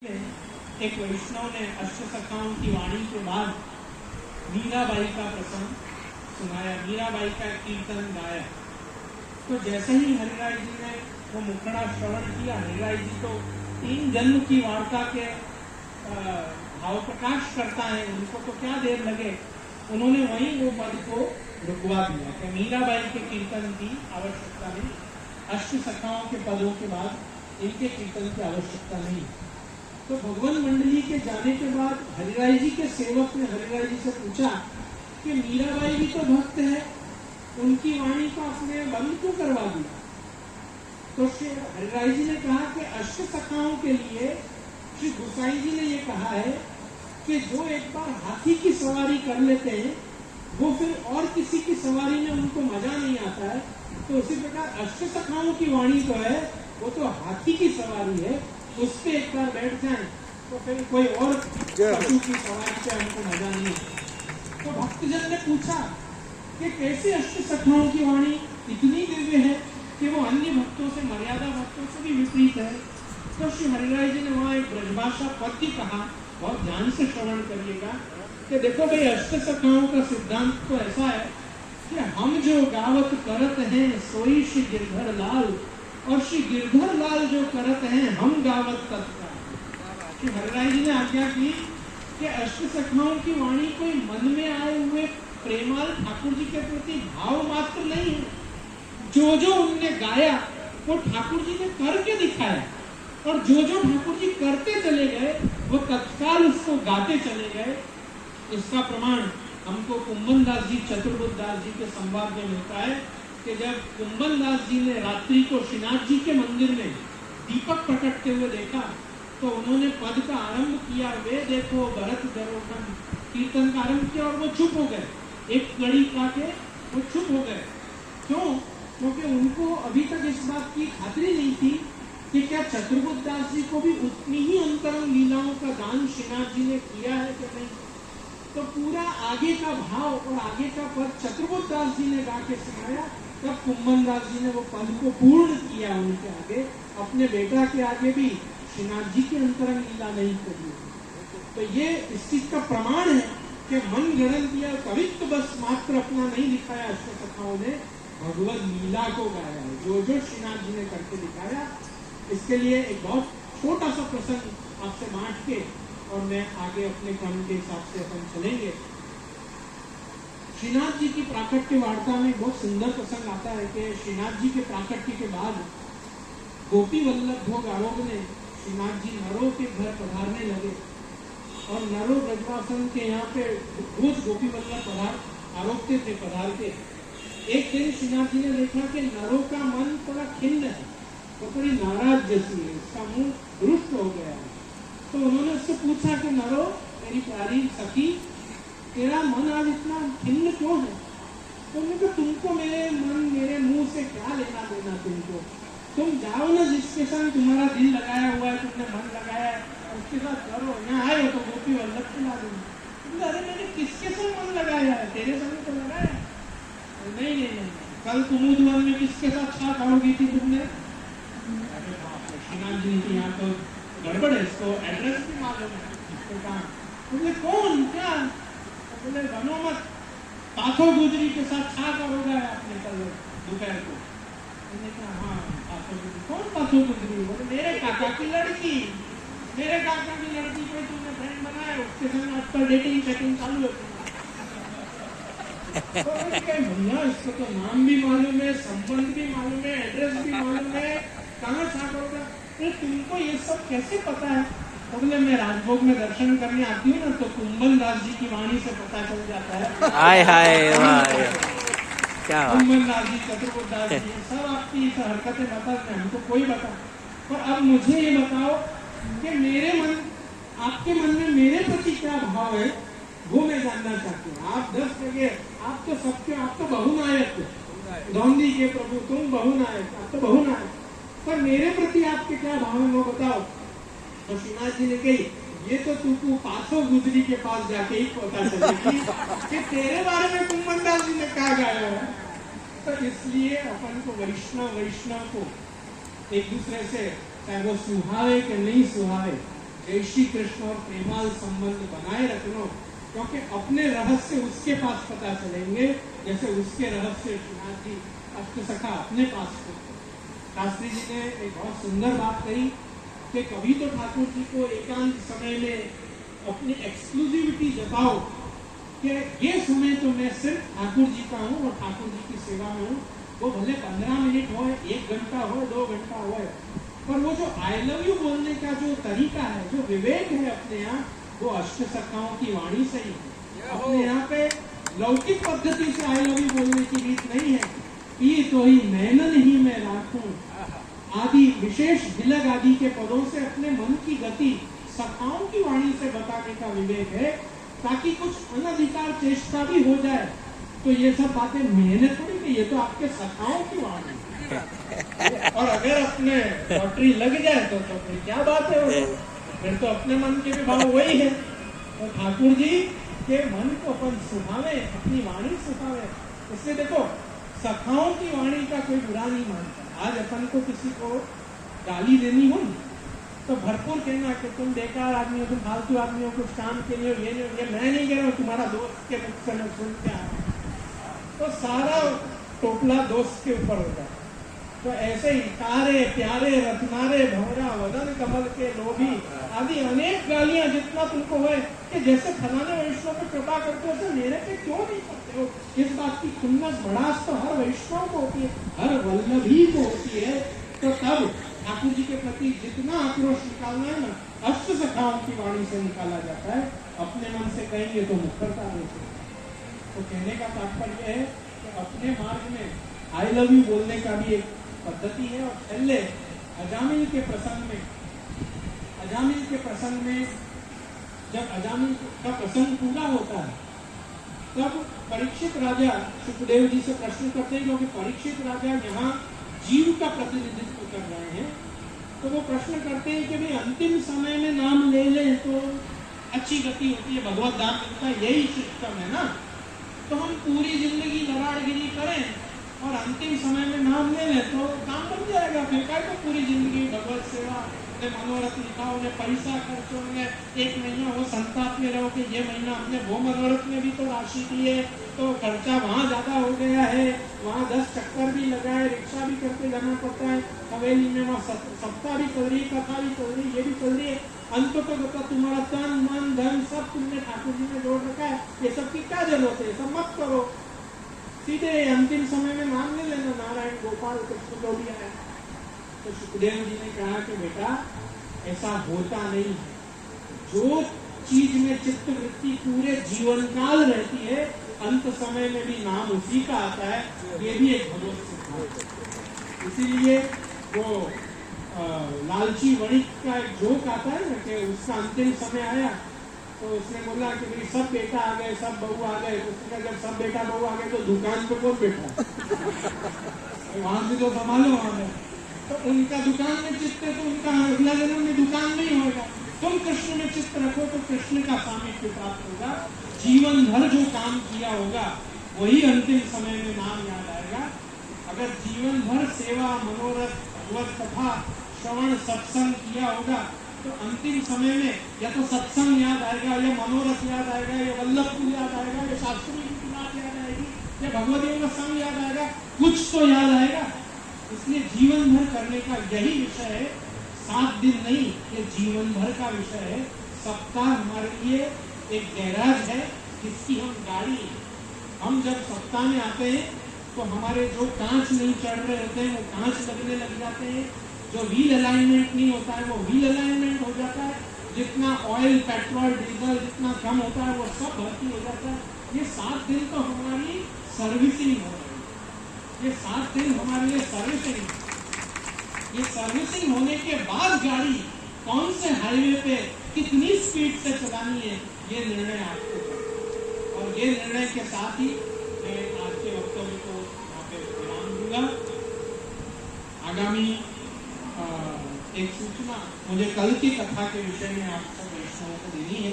एक वैष्णव ने अष्टसखाओं की वाणी के बाद मीराबाई का प्रसंग सुनाया, मीराबाई का कीर्तन गाया। तो जैसे ही हरिराय जी ने वो मुखड़ा श्रवण किया, हरिराय जी तो 3 जन्म की वार्ता के भाव प्रकाश करता है, उनको तो क्या देर लगे, उन्होंने वहीं वो पद को रुकवा दिया कि मीराबाई के कीर्तन की आवश्यकता नहीं, अष्टसखाओं के पदों के बाद इनके कीर्तन की आवश्यकता नहीं। तो भगवान मंडली के जाने के बाद हरिराय जी के सेवक ने हरिराय जी से पूछा कि मीराबाई भी तो भक्त है, उनकी वाणी को आपने बंद क्यों करवा दिया? तो श्री हरिराय जी ने कहा कि अष्टसखाओं के लिए श्री गोसाई जी ने ये कहा है कि जो एक बार हाथी की सवारी कर लेते हैं वो फिर और किसी की सवारी में उनको मजा नहीं आता है। तो उसी प्रकार अष्टसखाओं की वाणी तो है, वो तो हाथी की सवारी है, उस पे एक बार बैठ जाए तो फिर कोई और पशु की सवारी पे हमको मजा नहीं है। तो भक्तजन ने पूछा कि कैसे अष्टसखाओं की वाणी इतनी दिव्य है कि वो अन्य भक्तों से, मर्यादा भक्तों से भी विपरीत है। तो श्री हरिराय जी ने वहाँ एक ब्रजभाषा पद्य कहा, बहुत ध्यान से श्रवण करिएगा कि देखो भाई, अष्टसखाओं का सिद्धांत तो ऐसा है कि हम जो गावत करत हैं सोई श्री गिरधर लाल, और श्री गिरधर लाल जो करत हैं हम गावत तत्काल। श्री हरिराय जी ने आज्ञा की कि अष्टसखाओं की वाणी कोई मन में आए हुए प्रेमाल ठाकुर जी के प्रति भाव मात्र नहीं है, जो जो उनने गाया वो ठाकुर जी ने करके दिखाया, और जो जो ठाकुर जी करते चले गए वो तत्काल उसको गाते चले गए। इसका प्रमाण हमको कुंभन दास जी, चतुर्बुद्ध दास जी के संवाद में मिलता है कि जब कुंभन दास जी ने रात्रि को श्रीनाथ जी के मंदिर में दीपक प्रकटते हुए देखा तो उन्होंने पद का आरंभ किया, वे देखो भरत दरोगन, कीर्तन का आरंभ किया और वो चुप हो गए, एक कड़ी का के वो चुप हो गए। क्यों? क्योंकि उनको अभी तक इस बात की खातरी नहीं थी कि क्या चतुर्बुद्ध दास जी को भी उतनी ही अंतरंग लीलाओं का दान श्रीनाथ जी ने किया है कि नहीं। तो पूरा आगे का भाव और आगे का पद चतुर्बुद्ध दास जी ने गा के सुनाया, तब कुंभन दास जी ने वो पद को पूर्ण किया उनके आगे, अपने बेटा के आगे भी श्रीनाथ जी की अंतरंग लीला नहीं करी। तो ये इस चीज का प्रमाण है कि मन गणन दिया, कवित्व बस मात्र अपना नहीं दिखाया, अष्टसखाओं ने भगवत लीला को गाया है, जो जो श्रीनाथ जी ने करके दिखाया। इसके लिए एक बहुत छोटा सा प्रसंग आपसे बांट के और मैं आगे अपने क्रम के हिसाब से अपन चलेंगे। श्रीनाथ जी की प्राकट्य वार्ता में बहुत सुंदर प्रसंग आता है कि श्रीनाथ जी के प्राकट्य के बाद गोपी वल्लभ भोग आरोग ने श्रीनाथ जी नरों के घर पधारने लगे, और नरों ब्रजवासन के यहाँ पे रोज गोपी वल्लभ आरोगते थे, पधारते। एक दिन श्रीनाथ जी ने देखा कि नरों का मन थोड़ा खिन्न है, वो थोड़ी नाराज जैसी है, उसका मुंह रुष्ट हो गया है। तो उन्होंने उससे पूछा कि नरो, मेरी प्यारी सखी, तेरा मन आज इतना खिन्न क्यों है? तो उन्होंने कहा, तुमको मेरे मन, मेरे मुंह से क्या लेना देना तुमको, तुम जाओ ना जिसके संग तुम्हारा दिल लगाया हुआ है, तुमने मन लगाया है, उसके साथ करो। यहाँ आए हो तो गोपी वल्लभ खिला दूंगी। अरे मैंने किसके संग मन लगाया है? तेरे संग तो लगाया है। नहीं नहीं नहीं, कल कुमुदवन में किसके साथ छा खाओगी थी तुमने? अरे बाप रे, श्रीनाथ जी के यहाँ तो गड़बड़ है, इसको एड्रेस भी मालूम है, इसको कहा। बोले कौन, क्या? बोले बनो मत, पाथो गुजरी के साथ छा करोगा आपने कल दोपहर को। मैंने कहा हाँ पाथो गुजरी। कौन पाथो गुजरी? बोले मेरे काका की लड़की, मेरे काका की लड़की को तुमने फ्रेंड बनाया, उसके संग आजकल डेटिंग सेटिंग चालू है। तो भैया इसको तो नाम भी मालूम है, संबंध भी मालूम है, एड्रेस भी मालूम है, कहाँ छा करोगा? तो तुमको ये सब कैसे पता है? तो बोले मैं राजभोग में दर्शन करने आती हूँ ना, तो कुंभन दास जी की वाणी से पता चल जाता है। हाय हाय क्या कुंभन दास जी, चतुर्बुद्ध दास जी, सब आपकी हरकतें बताते हैं, हमको कोई बता। पर अब मुझे ये बताओ कि मेरे मन, आपके मन में मेरे प्रति क्या भाव है, वो मैं जानना चाहती हूँ। आप 10 जगह, आप तो सबके, आप तो बहुनायक, धौंधी के प्रभु तुम बहुनायक, आप तो बहुनायक, पर मेरे प्रति आपके क्या भाव है वो बताओ। तो श्रीनाथ जी ने कही, ये तो तू पाथो गुजरी के पास जाके ही पता चलेगी कि तेरे बारे में कुंभन दास जी ने क्या गाया है। तो इसलिए अपन को वैष्णव को एक दूसरे से, चाहे वो सुहावे कि नहीं सुहावे, जय श्री कृष्ण और प्रेमाल संबंध बनाए रखना, क्योंकि अपने रहस्य उसके पास पता चलेंगे जैसे उसके रहस्य श्रीनाथ जी अष्टसखा अपने पास थे। शास्त्री जी ने एक बहुत सुंदर बात कही कि कभी तो ठाकुर जी को एकांत समय में अपनी एक्सक्लूसिविटी जताओ कि ये समय तो मैं सिर्फ ठाकुर जी का हूँ और ठाकुर जी की सेवा में हूँ, वो भले 15 मिनट हो, 1 घंटा हो, 2 घंटा हो, पर वो जो आई लव यू बोलने का जो तरीका है, जो विवेक है अपने यहाँ, वो अष्टसखाओं की वाणी से ही है। अपने यहाँ पे लौकिक पद्धति से आई लव यू बोलने की रीत नहीं है। ये तो ही नैनन ही मैं राखूं आदि विशेष भिलग आदि के पदों से अपने मन की गति सखाओं की वाणी से बताने का विवेक है, ताकि कुछ अनधिकार चेष्टा भी हो जाए तो ये सब बातें मैंने थोड़ी की, ये तो आपके सखाओं की वाणी है। और अगर अपने लॉटरी लग जाए तो फिर क्या बात है, वो फिर तो अपने मन के भी भाव वही है। तो ठाकुर जी के मन को अपन सुहावे, अपनी वाणी सुहावे। इसलिए देखो, सखाओं की वाणी का कोई बुरा नहीं मानता। आज अपन को किसी को गाली देनी हो तो भरपूर कहना कि तुम बेकार आदमी हो, तुम फालतू आदमी हो, कुछ काम के लिए हो, ये नहीं, ये मैं नहीं कह रहा हूँ, तुम्हारा दोस्त के मुख से मैं सुन के आया, तो सारा टोपला दोस्त के ऊपर होता है। तो ऐसे ही तारे प्यारे रत्नारे भंवरा वदन कमल के लोभी आदि अनेक गालियां जितना तुमको है कि जैसे फलाने वैष्णव पे कृपा करते हो, मेरे पे क्यों नहीं करते हो, इस बात की खुन्नस भड़ास तो हर वैष्णव को होती है, हर वल्लभी को होती है। तो तब ठाकुर जी के प्रति जितना आक्रोश निकालना है ना, अष्टसखाओं की वाणी से निकाला जाता है। अपने मन से कहेंगे तो मुखरता नहीं। तो कहने का तात्पर्य है कि अपने मार्ग में आई लव यू बोलने का भी एक पद्धति है। और पहले अजामिल के प्रसंग में जब अजामिल का प्रसंग पूरा होता है तब परीक्षित राजा सुखदेव जी से प्रश्न करते हैं, क्योंकि परीक्षित राजा यहाँ जीव का प्रतिनिधित्व कर रहे हैं। तो वो प्रश्न करते हैं कि भाई अंतिम समय में नाम ले लें तो अच्छी गति होती है, भगवत दान मिलता है, यही सिस्टम है ना। तो हम पूरी जिंदगी लड़ाड़गिरी करें और अंतिम समय में नाम ले लें तो काम बन जाएगा। फिर क्या तो पूरी जिंदगी भगवत सेवा ने मनोरथ लिखा, उन्हें पैसा खर्च होंगे, 1 महीना वो संताप में रहो कि ये महीना हमने वो मनोरथ में भी तो राशि दी है, तो खर्चा वहाँ ज्यादा हो गया है, वहाँ 10 चक्कर भी लगाए, रिक्शा भी करके जाना पड़ता है, हवेली में वहाँ सप्ताह भी चल रही, कथा भी चल रही, ये भी चल रही है। अंत तो तुम्हारा तन मन धन सब तुमने ठाकुर जी ने जोड़ रखा है, ये सब की क्या जरूरत है, सब मत करो, सीधे अंतिम समय में मान ले लेना नारायण गोपाल कृष्ण जो भी आया। तो सुखदेव जी ने कहा कि बेटा ऐसा होता नहीं है, जो चीज में चित्त वृत्ति पूरे जीवन काल रहती है, अंत समय में भी नाम उसी का आता है, ये भी एक भगवत सिद्धांत है। इसीलिए वो लालची वणिक का एक जोक आता है ना कि उसका अंतिम समय आया तो उसने बोला कि भाई सब बेटा आ गए, सब बहू आ गए। तो उसने कहा जब सब बेटा बहू आ गए तो दुकान पे कौन बैठा वहां से तो संभालो वहां में, तो उनका दुकान में चित्त है तो उनका अगला जन्म में दुकान नहीं होगा। तुम कृष्ण में चित्त रखो तो कृष्ण का सामिप्य प्राप्त होगा, जीवन भर जो काम किया होगा वही अंतिम समय में नाम याद आएगा। अगर जीवन भर सेवा मनोरथ भगवत कथा श्रवण सत्संग किया होगा तो अंतिम समय में या तो सत्संग याद आएगा, या मनोरथ याद आएगा, या वल्लभपुर याद आएगा, या शास्त्री की बात याद आएगी, या भगवदियों का संग याद आएगा, कुछ तो याद आएगा। इसलिए जीवन भर करने का यही विषय है, 7 दिन नहीं, ये जीवन भर का विषय है। सप्ताह हमारे लिए एक गैराज है जिसकी हम गाड़ी, हम जब सप्ताह में आते हैं तो हमारे जो कांच नहीं चढ़ रहे होते हैं वो कांच लगने लग जाते हैं, जो व्हील अलाइनमेंट नहीं होता है वो व्हील अलाइनमेंट हो जाता है, जितना ऑयल पेट्रोल डीजल जितना कम होता है वो सब भर्ती हो जाता है। ये 7 दिन तो हमारी सर्विसिंग हो रही है, ये 7 दिन हमारे लिए सर्विसिंग। ये सर्विसिंग होने के बाद गाड़ी कौन से हाईवे पे कितनी स्पीड से चलानी है ये निर्णय आपको करना। और ये निर्णय के साथ ही मैं आज के वक्तव्य को यहाँ पे विराम दूंगा। आगामी एक सूचना मुझे कल की कथा के विषय में आप सब वैष्णवों को देनी है।